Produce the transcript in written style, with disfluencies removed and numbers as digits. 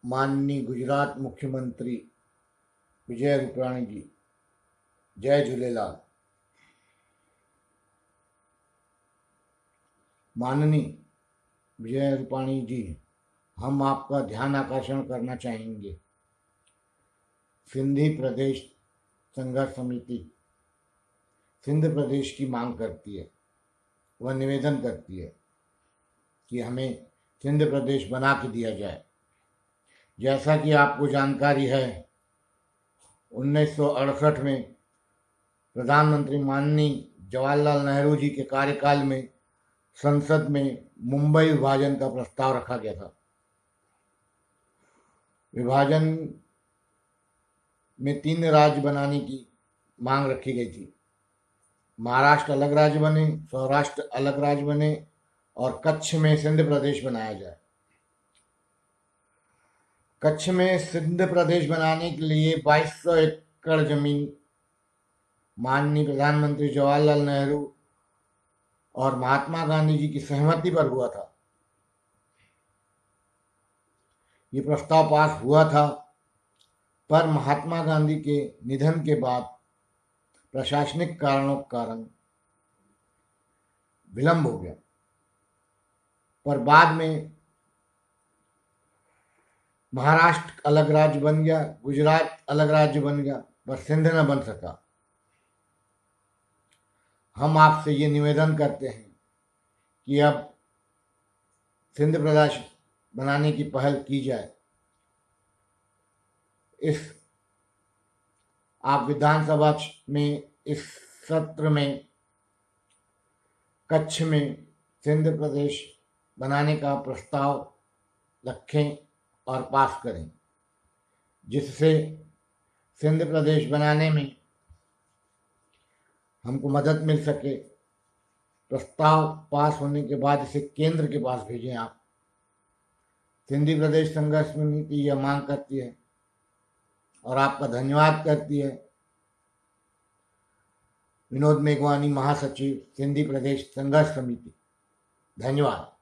माननीय गुजरात मुख्यमंत्री विजय रूपाणी जी, जय झूलेलाल। माननीय विजय रूपाणी जी, हम आपका ध्यान आकर्षण करना चाहेंगे। सिंधी प्रदेश संघर्ष समिति सिंध प्रदेश की मांग करती है, वह निवेदन करती है कि हमें सिंध प्रदेश बना के दिया जाए। जैसा कि आपको जानकारी है, 1968 में प्रधानमंत्री माननीय जवाहरलाल नेहरू जी के कार्यकाल में संसद में मुंबई विभाजन का प्रस्ताव रखा गया था। विभाजन में 3 राज्य बनाने की मांग रखी गई थी। महाराष्ट्र अलग राज्य बने, सौराष्ट्र अलग राज्य बने और कच्छ में सिंध प्रदेश बनाया जाए। कच्छ में सिंध प्रदेश बनाने के लिए 2200 एकड़ जमीन माननीय प्रधानमंत्री जवाहरलाल नेहरू और महात्मा गांधी जी की सहमति पर हुआ था। ये प्रस्ताव पास हुआ था, पर महात्मा गांधी के निधन के बाद प्रशासनिक कारणों के कारण विलंब हो गया। पर बाद में महाराष्ट्र अलग राज्य बन गया, गुजरात अलग राज्य बन गया, पर सिंध न बन सका। हम आपसे ये निवेदन करते हैं कि अब सिंध प्रदेश बनाने की पहल की जाए। आप विधानसभा में इस सत्र में कच्छ में सिंध प्रदेश बनाने का प्रस्ताव रखें और पास करें, जिससे सिंध प्रदेश बनाने में हमको मदद मिल सके। प्रस्ताव पास होने के बाद इसे केंद्र के पास भेजें आप। सिंधी प्रदेश संघर्ष समिति यह मांग करती है और आपका धन्यवाद करती है। विनोद मेघवानी, महासचिव, सिंधी प्रदेश संघर्ष समिति। धन्यवाद।